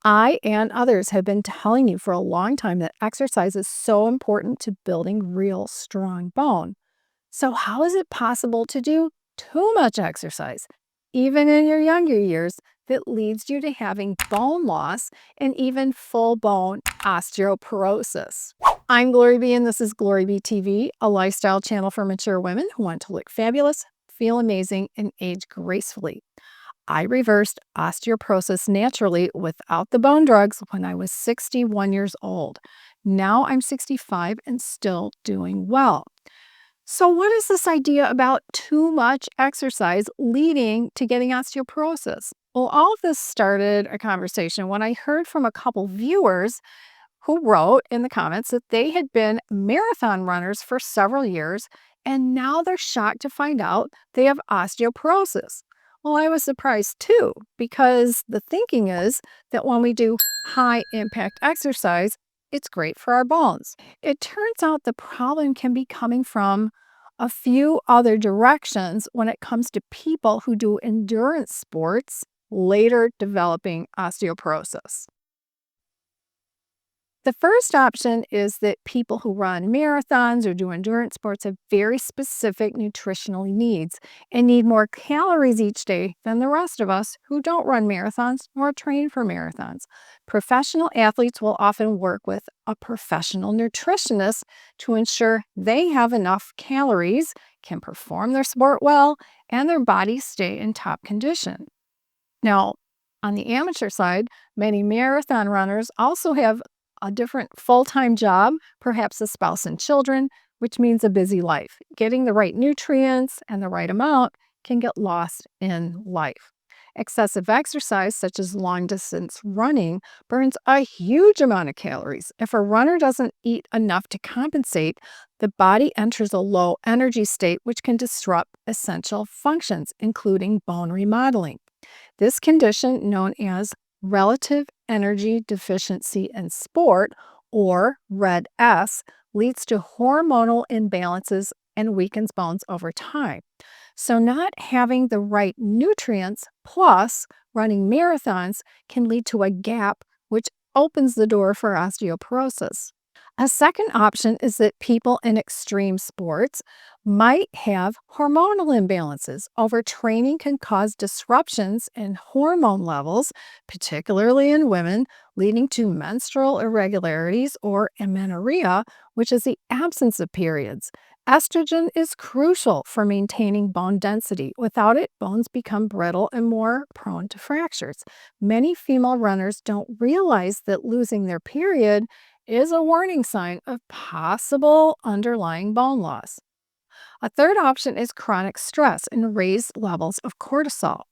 I and others have been telling you for a long time that exercise is so important to building real strong bone. So, how is it possible to do too much exercise, even in your younger years, that leads you to having bone loss and even full bone osteoporosis? I'm Glory B, and this is GloryB-TV, a lifestyle channel for mature women who want to look fabulous, feel amazing, and age gracefully. I reversed osteoporosis naturally without the bone drugs when I was 61 years old. Now I'm 65 and still doing well. So, what is this idea about too much exercise leading to getting osteoporosis? Well, all of this started a conversation when I heard from a couple viewers who wrote in the comments that they had been marathon runners for several years and now they're shocked to find out they have osteoporosis. Well, I was surprised too, because the thinking is that when we do high impact exercise, it's great for our bones. It turns out the problem can be coming from a few other directions when it comes to people who do endurance sports later developing osteoporosis. The first option is that people who run marathons or do endurance sports have very specific nutritional needs and need more calories each day than the rest of us who don't run marathons nor train for marathons. Professional athletes will often work with a professional nutritionist to ensure they have enough calories, can perform their sport well, and their bodies stay in top condition. Now, on the amateur side, many marathon runners also have a different full-time job, perhaps a spouse and children, which means a busy life. Getting the right nutrients and the right amount can get lost in life. Excessive exercise, such as long-distance running, burns a huge amount of calories. If a runner doesn't eat enough to compensate, the body enters a low energy state, which can disrupt essential functions, including bone remodeling. This condition, known as relative energy deficiency in sport, or RED-S, leads to hormonal imbalances and weakens bones over time. So, not having the right nutrients plus running marathons can lead to a gap, which opens the door for osteoporosis. A second option is that people in extreme sports might have hormonal imbalances. Overtraining can cause disruptions in hormone levels, particularly in women, leading to menstrual irregularities or amenorrhea, which is the absence of periods. Estrogen is crucial for maintaining bone density. Without it, bones become brittle and more prone to fractures. Many female runners don't realize that losing their period is a warning sign of possible underlying bone loss. A third option is chronic stress and raised levels of cortisol.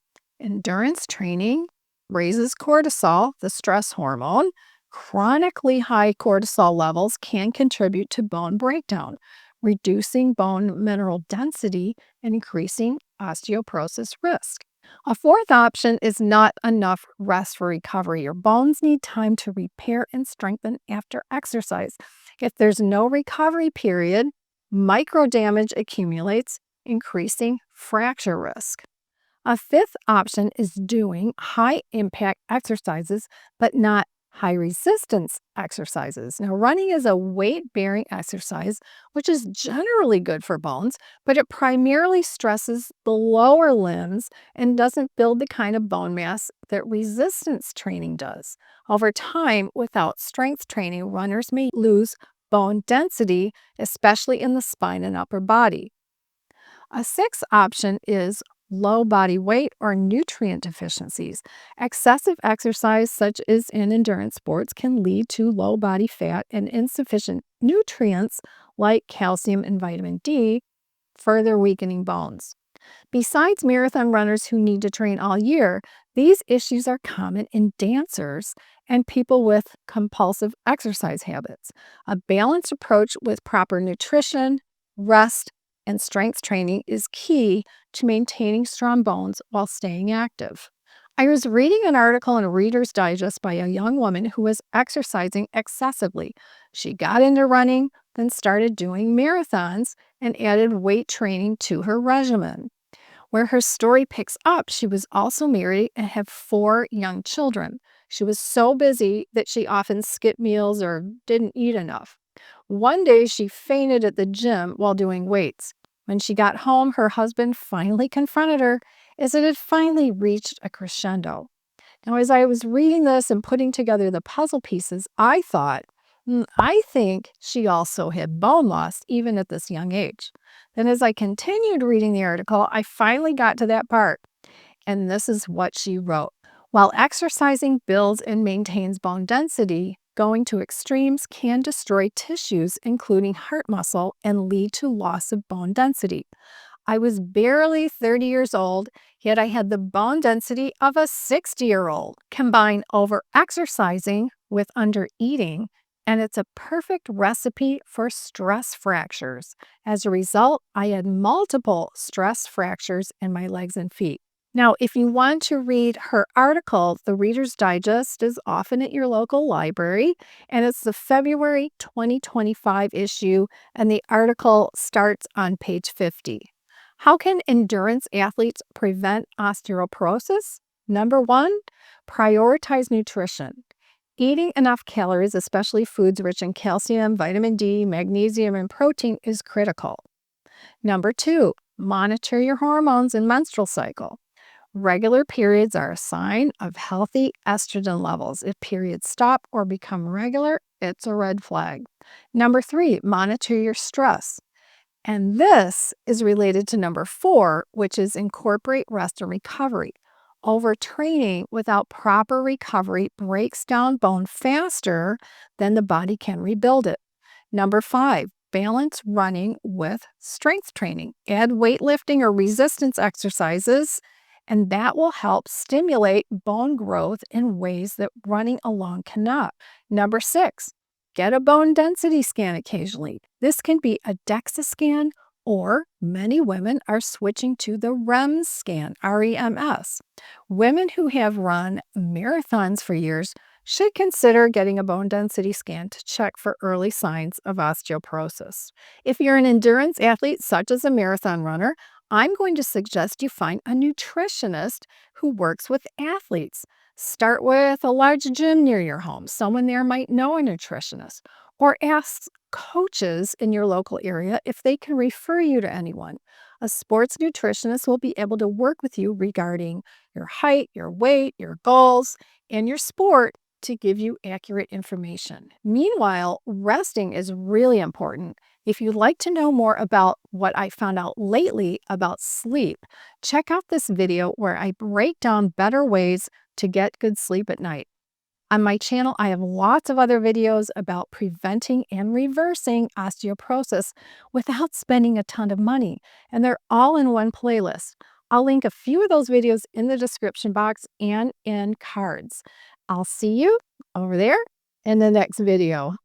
Endurance training raises cortisol, the stress hormone. Chronically high cortisol levels can contribute to bone breakdown, reducing bone mineral density and increasing osteoporosis risk. A fourth option is not enough rest for recovery. Your bones need time to repair and strengthen after exercise. If there's no recovery period, micro damage accumulates, increasing fracture risk. A fifth option is doing high impact exercises, but not high resistance exercises. Now, running is a weight bearing exercise, which is generally good for bones, but it primarily stresses the lower limbs and doesn't build the kind of bone mass that resistance training does. Over time, without strength training, runners may lose bone density, especially in the spine and upper body. A sixth option is low body weight or nutrient deficiencies. Excessive exercise, such as in endurance sports, can lead to low body fat and insufficient nutrients like calcium and vitamin D, further weakening bones. Besides marathon runners who need to train all year, these issues are common in dancers and people with compulsive exercise habits. A balanced approach with proper nutrition, rest, and strength training is key to maintaining strong bones while staying active. I was reading an article in Reader's Digest by a young woman who was exercising excessively. She got into running, then started doing marathons and added weight training to her regimen. Where her story picks up, she was also married and had 4 young children. She was so busy that she often skipped meals or didn't eat enough. One day, she fainted at the gym while doing weights. When she got home, her husband finally confronted her as it had finally reached a crescendo. Now, as I was reading this and putting together the puzzle pieces, I thought, I think she also had bone loss even at this young age. Then, as I continued reading the article, I finally got to that part. And this is what she wrote. While exercising builds and maintains bone density, going to extremes can destroy tissues, including heart muscle, and lead to loss of bone density. I was barely 30 years old, yet I had the bone density of a 60-year-old. Combine over exercising with under eating, and it's a perfect recipe for stress fractures. As a result, I had multiple stress fractures in my legs and feet. Now, if you want to read her article, the Reader's Digest is often at your local library, and it's the February 2025 issue, and the article starts on page 50. How can endurance athletes prevent osteoporosis? Number one, prioritize nutrition. Eating enough calories, especially foods rich in calcium, vitamin D, magnesium, and protein, is critical. Number two, monitor your hormones and menstrual cycle. Regular periods are a sign of healthy estrogen levels. If periods stop or become regular, it's a red flag. Number three, monitor your stress. And this is related to number four, which is incorporate rest and recovery. Overtraining without proper recovery breaks down bone faster than the body can rebuild it. Number five, balance running with strength training. Add weightlifting or resistance exercises, and that will help stimulate bone growth in ways that running alone cannot. Number six, get a bone density scan occasionally. This can be a DEXA scan, or many women are switching to the REMS scan, REMS. Women who have run marathons for years should consider getting a bone density scan to check for early signs of osteoporosis. If you're an endurance athlete, such as a marathon runner, I'm going to suggest you find a nutritionist who works with athletes. Start with a large gym near your home. Someone there might know a nutritionist. Or ask coaches in your local area if they can refer you to anyone. A sports nutritionist will be able to work with you regarding your height, your weight, your goals, and your sport to give you accurate information. Meanwhile, resting is really important. If you'd like to know more about what I found out lately about sleep, check out this video where I break down better ways to get good sleep at night. On my channel, I have lots of other videos about preventing and reversing osteoporosis without spending a ton of money, and they're all in one playlist. I'll link a few of those videos in the description box and in cards. I'll see you over there in the next video.